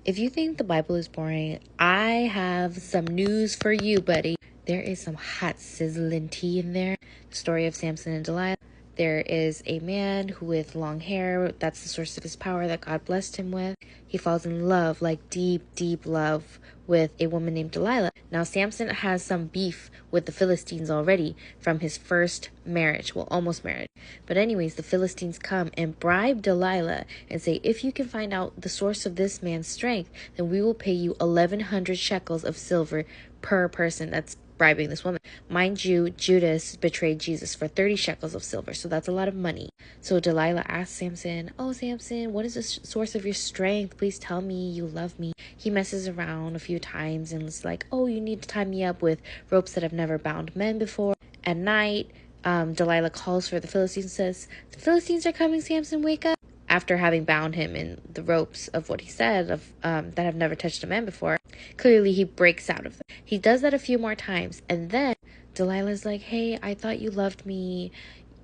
If you think the Bible is boring, I have some news for you, buddy. There is some hot sizzling tea in there. The story of Samson and Delilah. There is a man who with long hair, that's the source of his power that God blessed him with. He falls in love, like deep, deep love with a woman named Delilah. Now, Samson has some beef with the Philistines already from his first marriage. Well, almost marriage. But anyways, the Philistines come and bribe Delilah and say, if you can find out the source of this man's strength, then we will pay you 1,100 shekels of silver per person. That's bribing this woman. Mind you, Judas betrayed Jesus for 30 shekels of silver, so that's a lot of money. So Delilah asked Samson, oh, Samson, what is the source of your strength? Please tell me you love me. He messes around a few times and is like, oh, you need to tie me up with ropes that have never bound men before. At night, Delilah calls for the Philistines and says, the Philistines are coming, Samson, wake up. After having bound him in the ropes of what he said of that have never touched a man before, clearly he breaks out of them. He does that a few more times, and then Delilah's like, hey, I thought you loved me.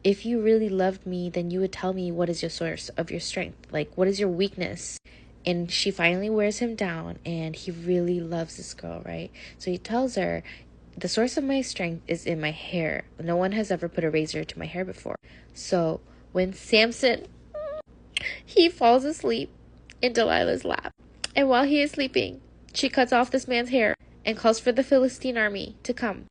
If you really loved me, then you would tell me what is your source of your strength. Like, what is your weakness? And she finally wears him down, and he really loves this girl, right? So he tells her, the source of my strength is in my hair. No one has ever put a razor to my hair before. So when Samson, he falls asleep in Delilah's lap. And while he is sleeping, she cuts off this man's hair and calls for the Philistine army to come.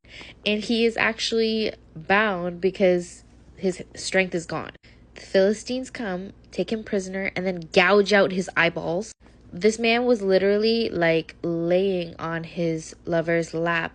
And he is actually bound because his strength is gone. The Philistines come, take him prisoner, and then gouge out his eyeballs. This man was literally like laying on his lover's lap,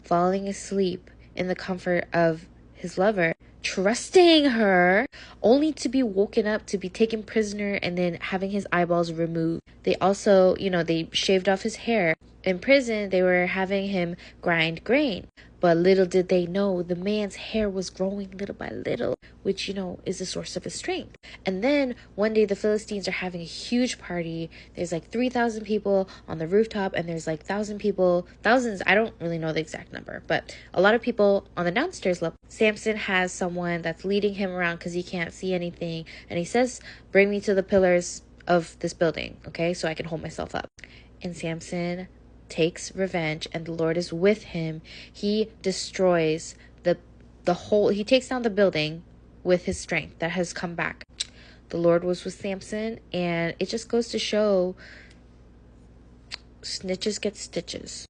falling asleep in the comfort of his lover, trusting her, only to be woken up, to be taken prisoner, and then having his eyeballs removed. They also, they shaved off his hair. In prison, they were having him grind grain. But little did they know, the man's hair was growing little by little, which, is the source of his strength. And then one day the Philistines are having a huge party. There's like 3,000 people on the rooftop, and there's like thousands, I don't really know the exact number, but a lot of people on the downstairs level. Samson has someone that's leading him around because he can't see anything. And he says, bring me to the pillars of this building, okay, so I can hold myself up. And Samson takes revenge, and the Lord is with him. He destroys he takes down the building with his strength that has come back. The Lord was with Samson, and it just goes to show snitches get stitches.